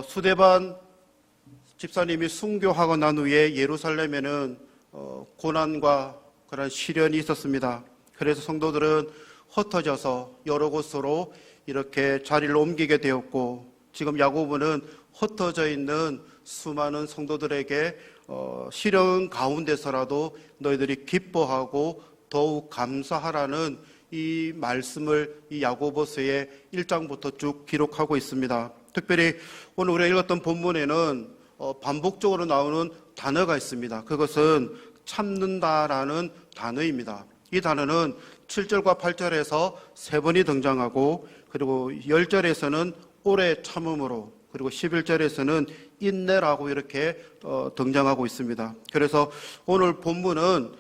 수대반 집사님이 순교하고 난 후에 예루살렘에는 고난과 그런 시련이 있었습니다. 그래서 성도들은 흩어져서 여러 곳으로 이렇게 자리를 옮기게 되었고, 지금 야고보는 흩어져 있는 수많은 성도들에게 시련 가운데서라도 너희들이 기뻐하고 더욱 감사하라는 이 말씀을 이 야고보서의 1장부터 쭉 기록하고 있습니다. 특별히 오늘 우리가 읽었던 본문에는 반복적으로 나오는 단어가 있습니다. 그것은 참는다라는 단어입니다. 이 단어는 7절과 8절에서 3번이 등장하고, 그리고 10절에서는 오래 참음으로, 그리고 11절에서는 인내라고 이렇게 등장하고 있습니다. 그래서 오늘 본문은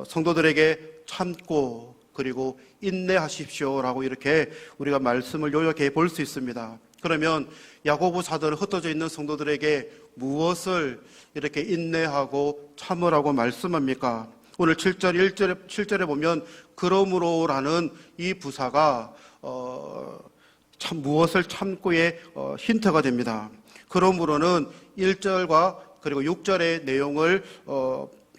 성도들에게 참고 그리고 인내하십시오라고 이렇게 우리가 말씀을 요약해 볼 수 있습니다. 그러면 야고보 사도는 흩어져 있는 성도들에게 무엇을 이렇게 인내하고 참으라고 말씀합니까? 오늘 7절에 보면 그러므로라는 이 부사가 무엇을 참고의 힌트가 됩니다. 그러므로는 1절과 그리고 6절의 내용을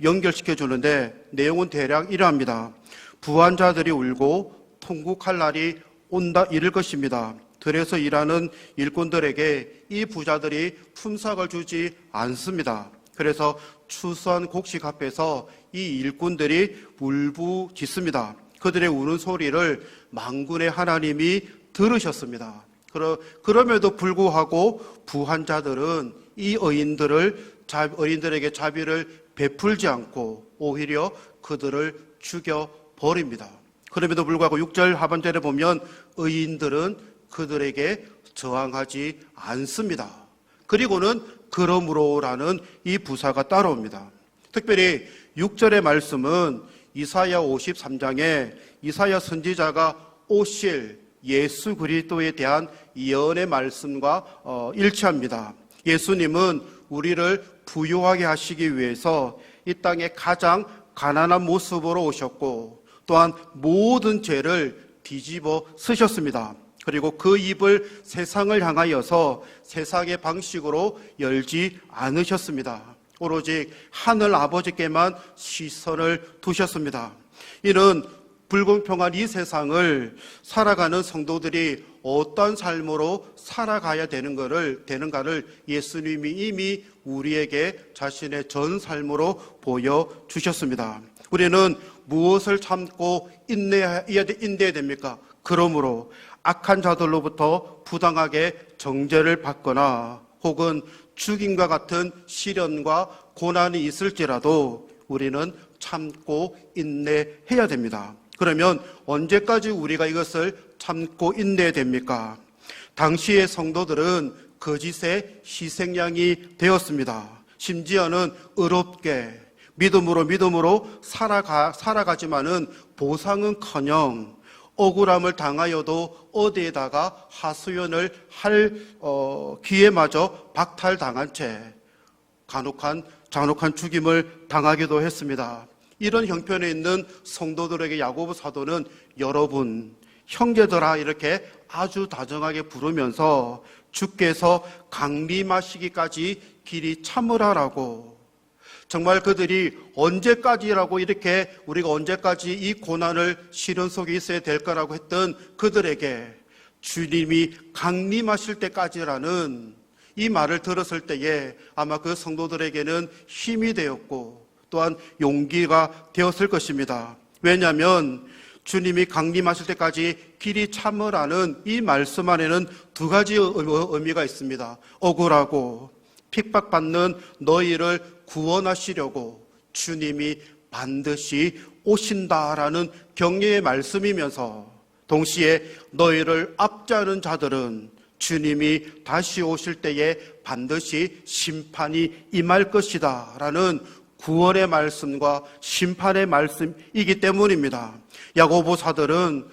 연결시켜 주는데, 내용은 대략 이러합니다. 부한 자들이 울고 통곡할 날이 온다 이를 것입니다. 들에서 일하는 일꾼들에게 이 부자들이 품삯을 주지 않습니다. 그래서 추수한 곡식 앞에서 이 일꾼들이 울부짖습니다. 그들의 우는 소리를 만군의 하나님이 들으셨습니다. 그럼에도 불구하고 부한 자들은 이 어린들에게 자비를 베풀지 않고 오히려 그들을 죽여버립니다. 그럼에도 불구하고 6절 하반절에 보면 의인들은 그들에게 저항하지 않습니다. 그리고는 그러므로라는 이 부사가 따라옵니다. 특별히 6절의 말씀은 이사야 53장에 이사야 선지자가 오실 예수 그리스도에 대한 예언의 말씀과 일치합니다. 예수님은 우리를 부유하게 하시기 위해서 이 땅에 가장 가난한 모습으로 오셨고, 또한 모든 죄를 뒤집어 쓰셨습니다. 그리고 그 입을 세상을 향하여서 세상의 방식으로 열지 않으셨습니다. 오로지 하늘 아버지께만 시선을 두셨습니다. 이는 불공평한 이 세상을 살아가는 성도들이 어떤 삶으로 살아가야 되는가를 예수님이 이미 우리에게 자신의 전 삶으로 보여주셨습니다. 우리는 무엇을 참고 인내해야 됩니까? 그러므로 악한 자들로부터 부당하게 정죄를 받거나 혹은 죽임과 같은 시련과 고난이 있을지라도 우리는 참고 인내해야 됩니다. 그러면 언제까지 우리가 이것을 참고 인내해야 됩니까? 당시의 성도들은 거짓의 희생양이 되었습니다. 심지어는 의롭게 믿음으로 살아가지만은 보상은커녕 억울함을 당하여도 어디에다가 하소연을 할 기회마저 박탈당한 채 잔혹한 죽임을 당하기도 했습니다. 이런 형편에 있는 성도들에게 야고보 사도는 여러분, 형제들아 이렇게 아주 다정하게 부르면서 주께서 강림하시기까지 길이 참으라라고, 정말 그들이 언제까지라고 이렇게 우리가 언제까지 이 고난을 시련 속에 있어야 될 거라고 했던 그들에게 주님이 강림하실 때까지라는 이 말을 들었을 때에 아마 그 성도들에게는 힘이 되었고 또한 용기가 되었을 것입니다. 왜냐하면 주님이 강림하실 때까지 길이 참으라는 이 말씀 안에는 두 가지 의미가 있습니다. 억울하고 핍박받는 너희를 구원하시려고 주님이 반드시 오신다라는 격려의 말씀이면서, 동시에 너희를 압제하는 자들은 주님이 다시 오실 때에 반드시 심판이 임할 것이다 라는 구원의 말씀과 심판의 말씀이기 때문입니다. 야고보 사도는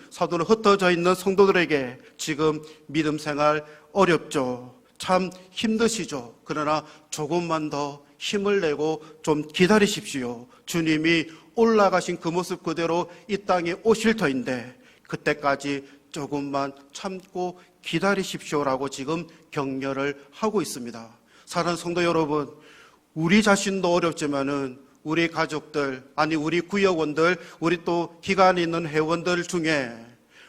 흩어져 있는 성도들에게 지금 믿음 생활 어렵죠. 참 힘드시죠. 그러나 조금만 더 힘을 내고 좀 기다리십시오. 주님이 올라가신 그 모습 그대로 이 땅에 오실 터인데 그때까지 조금만 참고 기다리십시오라고 지금 격려를 하고 있습니다. 사랑하는 성도 여러분, 우리 자신도 어렵지만은 우리 가족들, 아니 우리 구역원들, 우리 또 기관에 있는 회원들 중에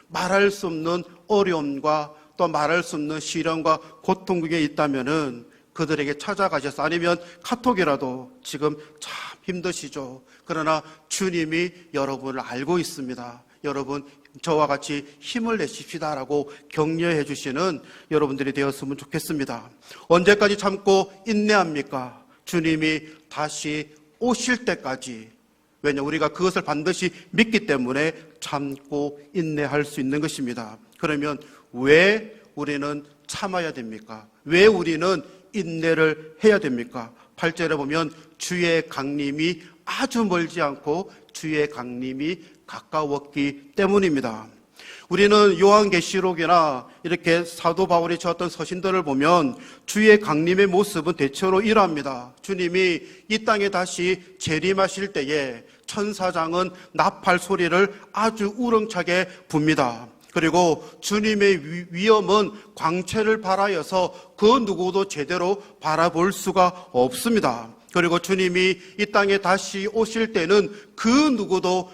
말할 수 없는 어려움과 또 말할 수 없는 시련과 고통 중에 있다면은 그들에게 찾아가셔서, 아니면 카톡이라도 지금 참 힘드시죠. 그러나 주님이 여러분을 알고 있습니다. 여러분 저와 같이 힘을 내십시다라고 격려해 주시는 여러분들이 되었으면 좋겠습니다. 언제까지 참고 인내합니까? 주님이 다시 오실 때까지. 왜냐, 우리가 그것을 반드시 믿기 때문에 참고 인내할 수 있는 것입니다. 그러면 왜 우리는 참아야 됩니까? 왜 우리는 인내를 해야 됩니까? 8절에 보면 주의 강림이 아주 멀지 않고 주의 강림이 가까웠기 때문입니다. 우리는 요한계시록이나 이렇게 사도 바울이 적었던 서신들을 보면 주의 강림의 모습은 대체로 이러합니다. 주님이 이 땅에 다시 재림하실 때에 천사장은 나팔 소리를 아주 우렁차게 붑니다. 그리고 주님의 위엄은 광채를 발하여서 그 누구도 제대로 바라볼 수가 없습니다. 그리고 주님이 이 땅에 다시 오실 때는 그 누구도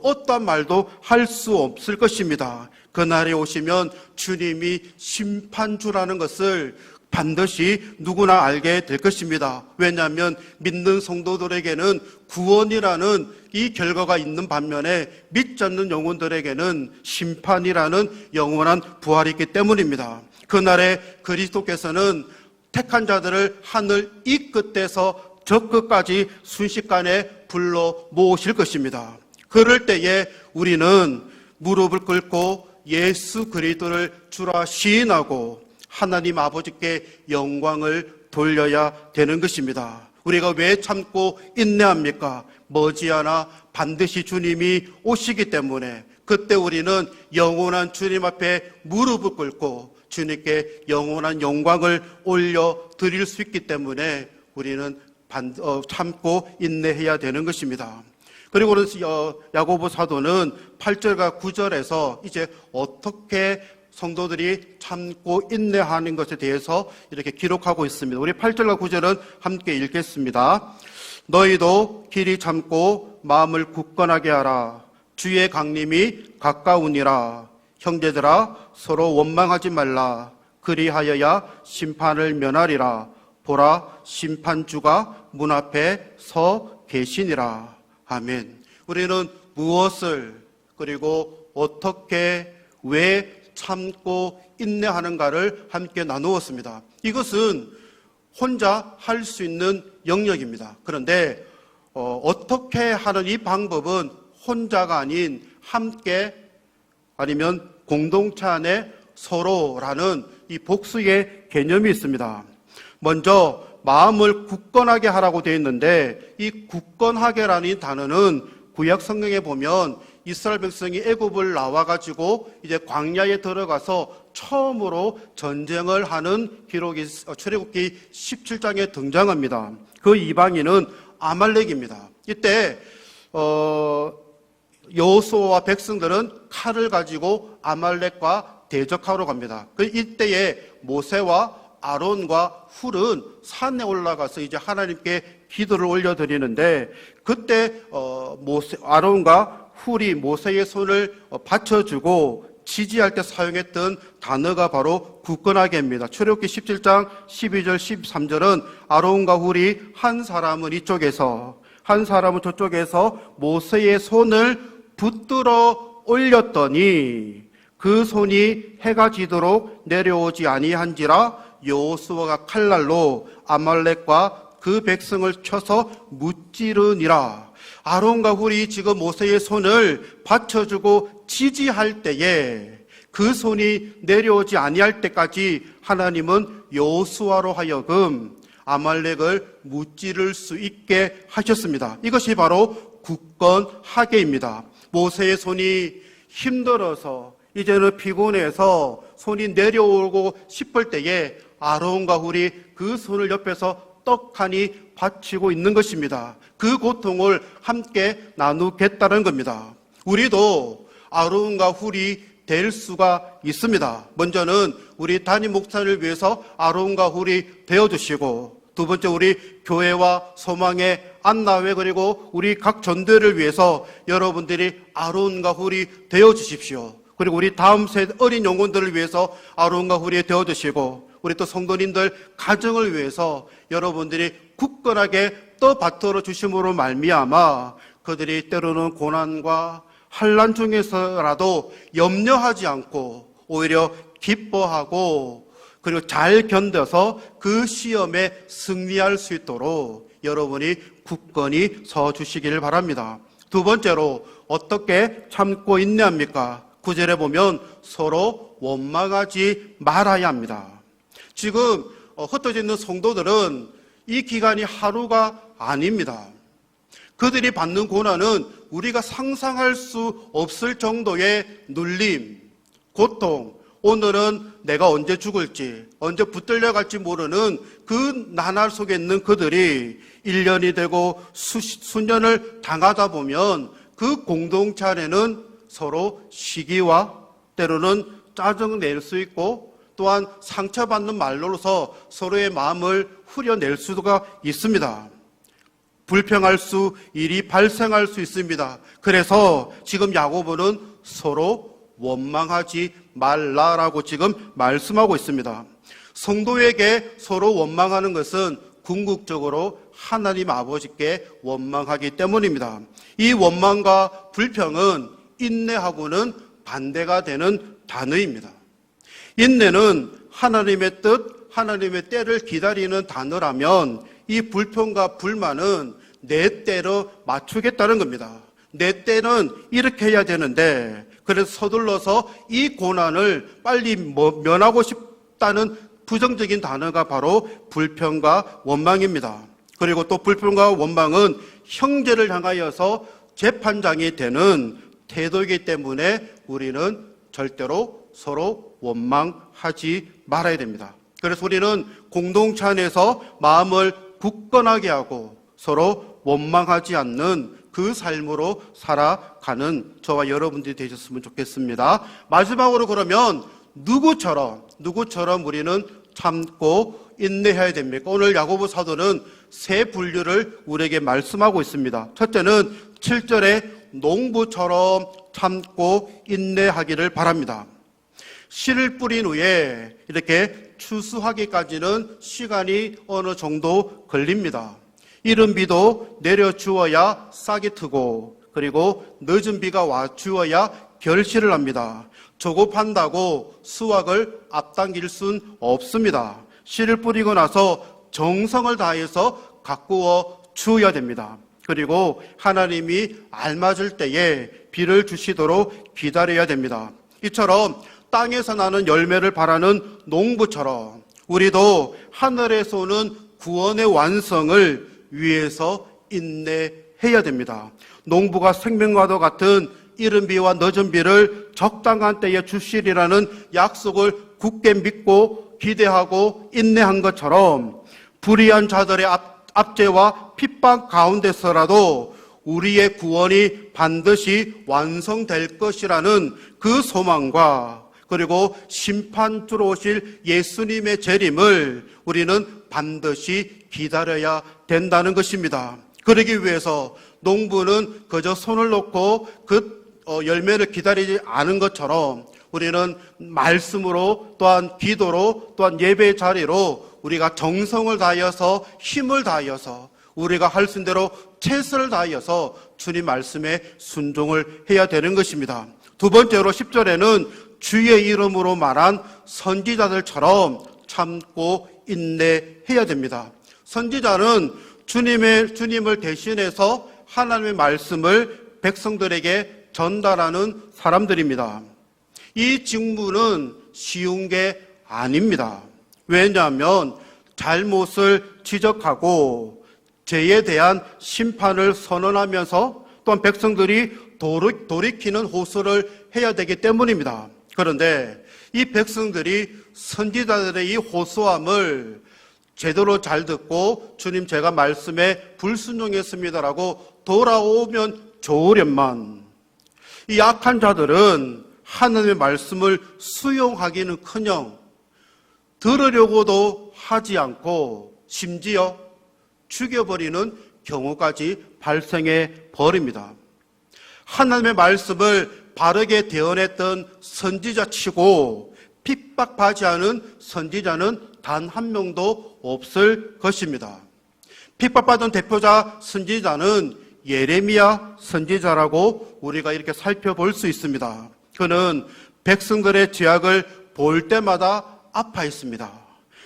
어떠한 말도 할 수 없을 것입니다. 그날에 오시면 주님이 심판주라는 것을 반드시 누구나 알게 될 것입니다. 왜냐하면 믿는 성도들에게는 구원이라는 이 결과가 있는 반면에 믿지 않는 영혼들에게는 심판이라는 영원한 부활이 있기 때문입니다. 그날에 그리스도께서는 택한 자들을 하늘 이 끝에서 저 끝까지 순식간에 불러 모으실 것입니다. 그럴 때에 우리는 무릎을 꿇고 예수 그리스도를 주라 시인하고 하나님 아버지께 영광을 돌려야 되는 것입니다. 우리가 왜 참고 인내합니까? 머지않아 반드시 주님이 오시기 때문에 그때 우리는 영원한 주님 앞에 무릎을 꿇고 주님께 영원한 영광을 올려드릴 수 있기 때문에 우리는 참고 인내해야 되는 것입니다. 그리고는 야고보 사도는 8절과 9절에서 이제 어떻게 성도들이 참고 인내하는 것에 대해서 이렇게 기록하고 있습니다. 우리 8절과 9절은 함께 읽겠습니다. 너희도 길이 참고 마음을 굳건하게 하라. 주의 강림이 가까우니라. 형제들아 서로 원망하지 말라. 그리하여야 심판을 면하리라. 보라 심판주가 문 앞에 서 계시니라. 아멘. 우리는 무엇을, 그리고 어떻게, 왜 참고 인내하는가를 함께 나누었습니다. 이것은 혼자 할 수 있는 영역입니다. 그런데 어떻게 하는 이 방법은 혼자가 아닌 함께, 아니면 공동체 안에 서로라는 이 복수의 개념이 있습니다. 먼저 마음을 굳건하게 하라고 되어 있는데, 이 굳건하게라는 단어는 구약 성경에 보면 이스라엘 백성이 애굽을 나와가지고 이제 광야에 들어가서 처음으로 전쟁을 하는 기록이 출애굽기 17장에 등장합니다. 그 이방인은 아말렉입니다. 이때 여호수아와 백성들은 칼을 가지고 아말렉과 대적하러 갑니다. 이때에 모세와 아론과 훌은 산에 올라가서 이제 하나님께 기도를 올려드리는데, 그때 아론과 훌이 모세의 손을 받쳐주고 지지할 때 사용했던 단어가 바로 굳건하게입니다. 출애굽기 17장 12절 13절은 아론과 훌이 한 사람은 이쪽에서 한 사람은 저쪽에서 모세의 손을 붙들어 올렸더니 그 손이 해가 지도록 내려오지 아니한지라 여호수아가 칼날로 아말렉과 그 백성을 쳐서 무찌르니라. 아론과 훌이 지금 모세의 손을 받쳐주고 지지할 때에 그 손이 내려오지 아니할 때까지 하나님은 여호수아로 하여금 아말렉을 무찌를 수 있게 하셨습니다. 이것이 바로 굳건하게입니다. 모세의 손이 힘들어서 이제는 피곤해서 손이 내려오고 싶을 때에 아론과 훌이 그 손을 옆에서 떡하니 바치고 있는 것입니다. 그 고통을 함께 나누겠다는 겁니다. 우리도 아론과 훌이 될 수가 있습니다. 먼저는 우리 담임 목사를 위해서 아론과 훌이 되어주시고, 두 번째 우리 교회와 소망의 안나회 그리고 우리 각 전도회를 위해서 여러분들이 아론과 훌이 되어주십시오. 그리고 우리 다음 세대 어린 영혼들을 위해서 아론과 훌이 되어주시고, 우리 또 성도님들 가정을 위해서 여러분들이 굳건하게 떠받들어 주심으로 말미암아 그들이 때로는 고난과 환난 중에서라도 염려하지 않고 오히려 기뻐하고 그리고 잘 견뎌서 그 시험에 승리할 수 있도록 여러분이 굳건히 서 주시기를 바랍니다. 두 번째로 어떻게 참고 인내합니까? 9절에 보면 서로 원망하지 말아야 합니다. 지금 흩어져 있는 성도들은 이 기간이 하루가 아닙니다. 그들이 받는 고난은 우리가 상상할 수 없을 정도의 눌림, 고통, 오늘은 내가 언제 죽을지, 언제 붙들려 갈지 모르는 그 나날 속에 있는 그들이 1년이 되고 수년을 당하다 보면 그 공동체 안에는 서로 시기와 때로는 짜증을 낼 수 있고 또한 상처받는 말로서 서로의 마음을 후려낼 수가 있습니다. 불평할 수, 일이 발생할 수 있습니다. 그래서 지금 야고보는 서로 원망하지 말라라고 지금 말씀하고 있습니다. 성도에게 서로 원망하는 것은 궁극적으로 하나님 아버지께 원망하기 때문입니다. 이 원망과 불평은 인내하고는 반대가 되는 단어입니다. 인내는 하나님의 뜻, 하나님의 때를 기다리는 단어라면 이 불평과 불만은 내 때로 맞추겠다는 겁니다. 내 때는 이렇게 해야 되는데 그래서 서둘러서 이 고난을 빨리 면하고 싶다는 부정적인 단어가 바로 불평과 원망입니다. 그리고 또 불평과 원망은 형제를 향하여서 재판장이 되는 태도이기 때문에 우리는 절대로 서로 원망하지 말아야 됩니다. 그래서 우리는 공동체 안에서 마음을 굳건하게 하고 서로 원망하지 않는 그 삶으로 살아가는 저와 여러분들이 되셨으면 좋겠습니다. 마지막으로 그러면 누구처럼 우리는 참고 인내해야 됩니까? 오늘 야고보 사도는 세 분류를 우리에게 말씀하고 있습니다. 첫째는 7절에 농부처럼 참고 인내하기를 바랍니다. 씨를 뿌린 후에 이렇게 추수하기까지는 시간이 어느 정도 걸립니다. 이른 비도 내려주어야 싹이 트고 그리고 늦은 비가 와주어야 결실을 합니다. 조급한다고 수확을 앞당길 순 없습니다. 씨를 뿌리고 나서 정성을 다해서 가꾸어 주어야 됩니다. 그리고 하나님이 알맞을 때에 비를 주시도록 기다려야 됩니다. 이처럼 땅에서 나는 열매를 바라는 농부처럼 우리도 하늘에서 오는 구원의 완성을 위해서 인내해야 됩니다. 농부가 생명과도 같은 이른 비와 늦은 비를 적당한 때에 주시리라는 약속을 굳게 믿고 기대하고 인내한 것처럼 불의한 자들의 압제와 핍박 가운데서라도 우리의 구원이 반드시 완성될 것이라는 그 소망과 그리고 심판주로 오실 예수님의 재림을 우리는 반드시 기다려야 된다는 것입니다. 그러기 위해서 농부는 그저 손을 놓고 그 열매를 기다리지 않은 것처럼 우리는 말씀으로 또한 기도로 또한 예배의 자리로 우리가 정성을 다하여서 힘을 다하여서 우리가 할 수 있는 대로 최선을 다하여서 주님 말씀에 순종을 해야 되는 것입니다. 두 번째로 10절에는 주의 이름으로 말한 선지자들처럼 참고 인내해야 됩니다. 선지자는 주님을 대신해서 하나님의 말씀을 백성들에게 전달하는 사람들입니다. 이 직무는 쉬운 게 아닙니다. 왜냐하면 잘못을 지적하고 죄에 대한 심판을 선언하면서 또한 백성들이 돌이키는 호소를 해야 되기 때문입니다. 그런데 이 백성들이 선지자들의 이 호소함을 제대로 잘 듣고 주님 제가 말씀에 불순종했습니다라고 돌아오면 좋으련만 이 약한 자들은 하나님의 말씀을 수용하기는커녕 들으려고도 하지 않고 심지어 죽여버리는 경우까지 발생해 버립니다. 하나님의 말씀을 바르게 대언했던 선지자 치고 핍박하지 않은 선지자는 단 한 명도 없을 것입니다. 핍박받은 대표자 선지자는 예레미야 선지자라고 우리가 이렇게 살펴볼 수 있습니다. 그는 백성들의 죄악을 볼 때마다 아파했습니다.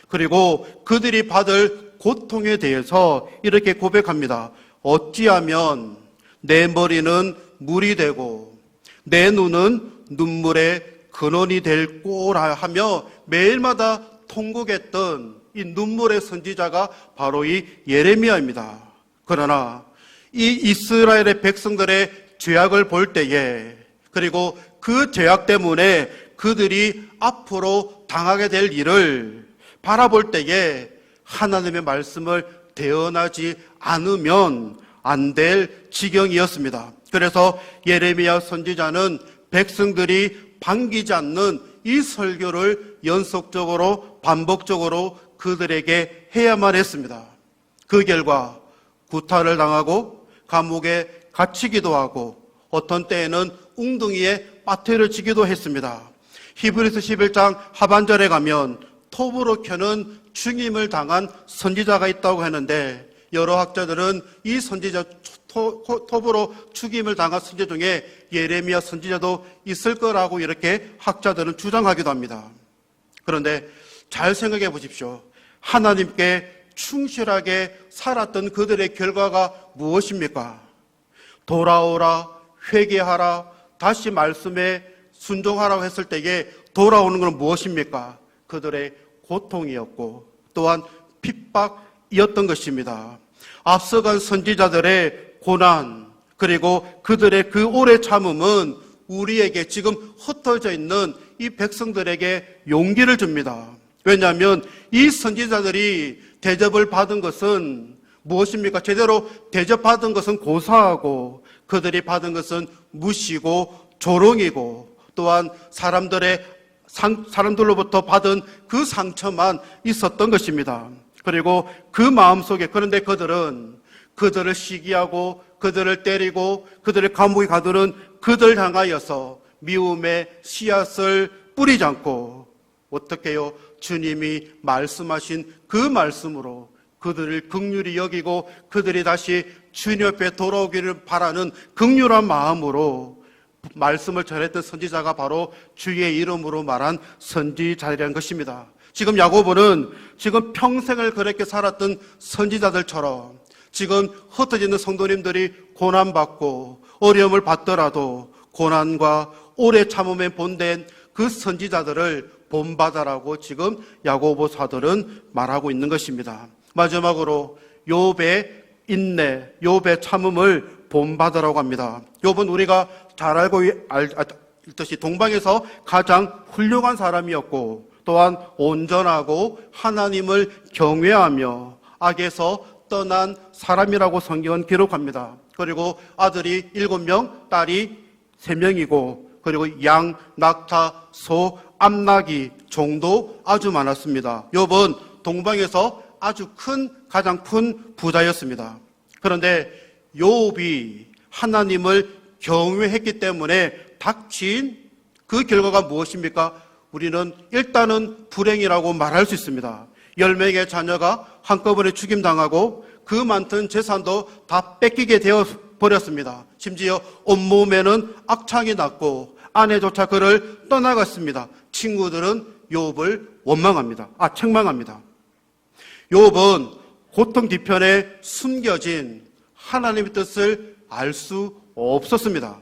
그리고 그들이 받을 고통에 대해서 이렇게 고백합니다. 어찌하면 내 머리는 물이 되고 내 눈은 눈물의 근원이 될 꼬라 하며 매일마다 통곡했던 이 눈물의 선지자가 바로 이 예레미야입니다. 그러나 이 이스라엘의 백성들의 죄악을 볼 때에 그리고 그 죄악 때문에 그들이 앞으로 당하게 될 일을 바라볼 때에 하나님의 말씀을 대언하지 않으면 안 될 지경이었습니다. 그래서 예레미야 선지자는 백성들이 반기지 않는 이 설교를 연속적으로 반복적으로 그들에게 해야만 했습니다. 그 결과 구타를 당하고 감옥에 갇히기도 하고 어떤 때에는 웅둥이에 빠뜨려지기도 했습니다. 히브리서 11장 하반절에 가면 톱으로 켜는 죽임을 당한 선지자가 있다고 하는데 여러 학자들은 이 선지자 톱으로 죽임을 당한 선지자 중에 예레미야 선지자도 있을 거라고 이렇게 학자들은 주장하기도 합니다. 그런데 잘 생각해 보십시오. 하나님께 충실하게 살았던 그들의 결과가 무엇입니까? 돌아오라, 회개하라, 다시 말씀에 순종하라고 했을 때에 돌아오는 것은 무엇입니까? 그들의 고통이었고 또한 핍박이었던 것입니다. 앞서간 선지자들의 고난 그리고 그들의 그 오래 참음은 우리에게 지금 흩어져 있는 이 백성들에게 용기를 줍니다. 왜냐하면 이 선지자들이 대접을 받은 것은 무엇입니까? 제대로 대접받은 것은 고사하고 그들이 받은 것은 무시고 조롱이고 또한 사람들로부터 받은 그 상처만 있었던 것입니다. 그리고 그 마음속에 그런데 그들을 시기하고 그들을 때리고 그들을 감옥에 가두는 그들 향하여서 미움의 씨앗을 뿌리지 않고 어떻게 해요? 주님이 말씀하신 그 말씀으로 그들을 긍휼히 여기고 그들이 다시 주님 옆에 돌아오기를 바라는 긍휼한 마음으로 말씀을 전했던 선지자가 바로 주의 이름으로 말한 선지자라는 것입니다. 지금 야고보는 지금 평생을 그렇게 살았던 선지자들처럼 지금 흩어지는 성도님들이 고난받고 어려움을 받더라도 고난과 오래 참음에 본된 그 선지자들을 본받아라고 지금 야고보 사도는 말하고 있는 것입니다. 마지막으로 욥의 인내, 욥의 참음을 본받으라고 합니다. 욥은 우리가 잘 알고 있듯이 동방에서 가장 훌륭한 사람이었고 또한 온전하고 하나님을 경외하며 악에서 떠난 사람이라고 성경은 기록합니다. 그리고 아들이 7명, 딸이 3명이고 그리고 양, 낙타, 소, 암나기 종도 아주 많았습니다. 욥은 동방에서 아주 가장 큰 부자였습니다. 그런데 욥이 하나님을 경외했기 때문에 닥친 그 결과가 무엇입니까? 우리는 일단은 불행이라고 말할 수 있습니다. 10명의 자녀가 한꺼번에 죽임당하고 그 많던 재산도 다 뺏기게 되어 버렸습니다. 심지어 온몸에는 악창이 났고 아내조차 그를 떠나갔습니다. 친구들은 욥을 책망합니다. 욥은 고통 뒤편에 숨겨진 하나님의 뜻을 알 수 없었습니다.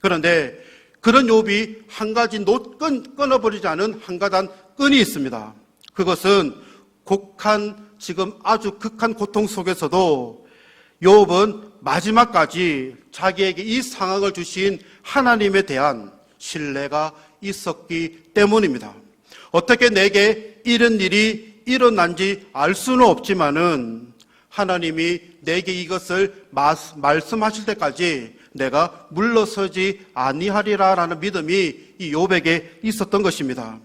그런데 그런 욥이 한 가지 끊어버리지 않은 한 가단 끈이 있습니다. 그것은 지금 아주 극한 고통 속에서도 욥은 마지막까지 자기에게 이 상황을 주신 하나님에 대한 신뢰가 있었기 때문입니다. 어떻게 내게 이런 일이 일어난지 알 수는 없지만은 하나님이 내게 이것을 말씀하실 때까지 내가 물러서지 아니하리라라는 믿음이 이 욥에게 있었던 것입니다.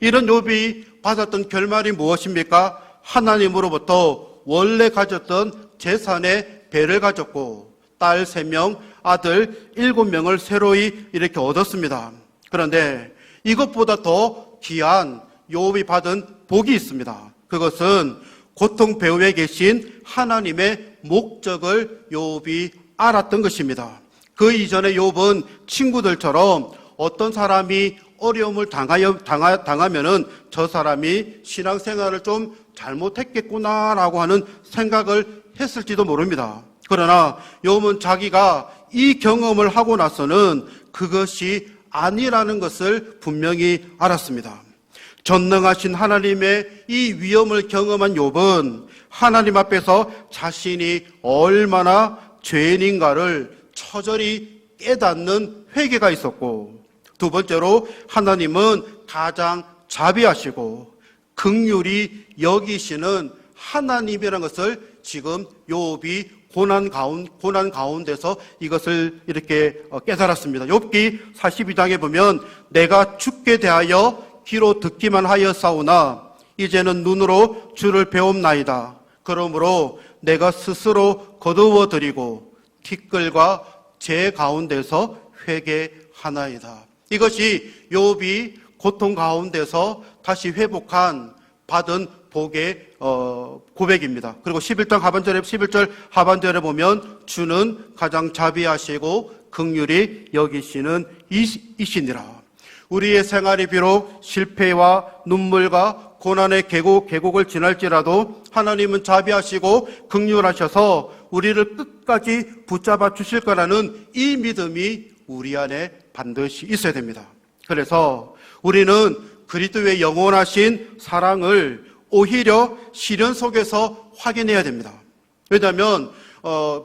이런 욥이 받았던 결말이 무엇입니까? 하나님으로부터 원래 가졌던 재산의 배를 가졌고 딸 3명, 아들 7명을 새로이 이렇게 얻었습니다. 그런데 이것보다 더 귀한 욥이 받은 복이 있습니다. 그것은 고통 배후에 계신 하나님의 목적을 욥이 알았던 것입니다. 그 이전에 욥은 친구들처럼 어떤 사람이 어려움을 당하면은 저 사람이 신앙생활을 좀 잘못했겠구나라고 하는 생각을 했을지도 모릅니다. 그러나 욥은 자기가 이 경험을 하고 나서는 그것이 아니라는 것을 분명히 알았습니다. 전능하신 하나님의 이 위엄을 경험한 욥은 하나님 앞에서 자신이 얼마나 죄인인가를 처절히 깨닫는 회개가 있었고, 두 번째로 하나님은 가장 자비하시고 긍휼히 여기시는 하나님이라는 것을 지금 욥이 고난 가운데서 이것을 이렇게 깨달았습니다. 욥기 42장에 보면 내가 주께 대하여 귀로 듣기만 하였사오나 이제는 눈으로 주를 배움나이다. 그러므로 내가 스스로 거두어 드리고 티끌과 재 가운데서 회개하나이다. 이것이 욥이 고통 가운데서 다시 회복한 받은 복의 고백입니다. 그리고 11절 하반절에 보면 주는 가장 자비하시고 긍휼히 여기시는 이시니라. 우리의 생활이 비록 실패와 눈물과 고난의 계곡을 지날지라도 하나님은 자비하시고 긍휼하셔서 우리를 끝까지 붙잡아 주실 거라는 이 믿음이 우리 안에 반드시 있어야 됩니다. 그래서 우리는 그리스도의 영원하신 사랑을 오히려 시련 속에서 확인해야 됩니다. 왜냐하면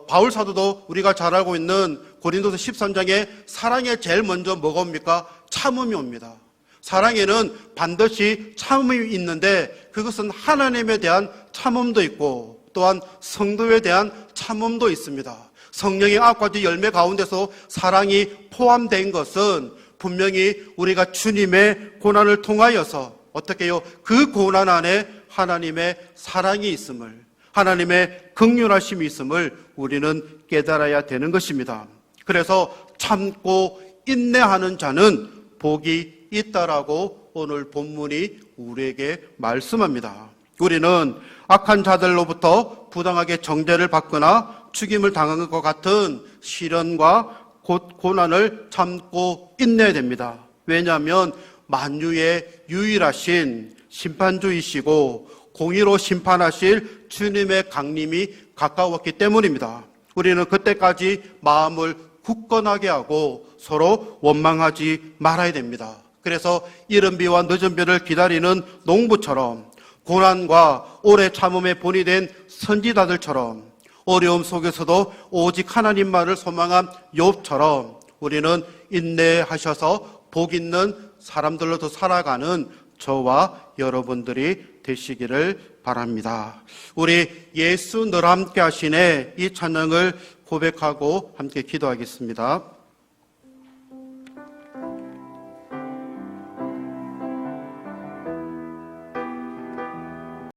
바울 사도도 우리가 잘 알고 있는 고린도서 13장에 사랑에 제일 먼저 뭐가 옵니까? 참음이 옵니다. 사랑에는 반드시 참음이 있는데 그것은 하나님에 대한 참음도 있고 또한 성도에 대한 참음도 있습니다. 성령의 9가지 열매 가운데서 사랑이 포함된 것은 분명히 우리가 주님의 고난을 통하여서 어떻게 해요? 그 고난 안에 하나님의 사랑이 있음을, 하나님의 긍휼하심이 있음을 우리는 깨달아야 되는 것입니다. 그래서 참고 인내하는 자는 복이 있다라고 오늘 본문이 우리에게 말씀합니다. 우리는 악한 자들로부터 부당하게 정죄를 받거나 죽임을 당한 것 같은 시련과 고난을 참고 인내해야 됩니다. 왜냐하면 만유의 유일하신 심판주이시고 공의로 심판하실 주님의 강림이 가까웠기 때문입니다. 우리는 그때까지 마음을 굳건하게 하고 서로 원망하지 말아야 됩니다. 그래서 이른 비와 늦은 비를 기다리는 농부처럼 고난과 오래 참음의 본이 된 선지자들처럼 어려움 속에서도 오직 하나님만을 소망한 욥처럼 우리는 인내하셔서 복 있는 사람들로 더 살아가는 저와 여러분들이 되시기를 바랍니다. 우리 예수 늘 함께 하시네 이 찬양을 고백하고 함께 기도하겠습니다.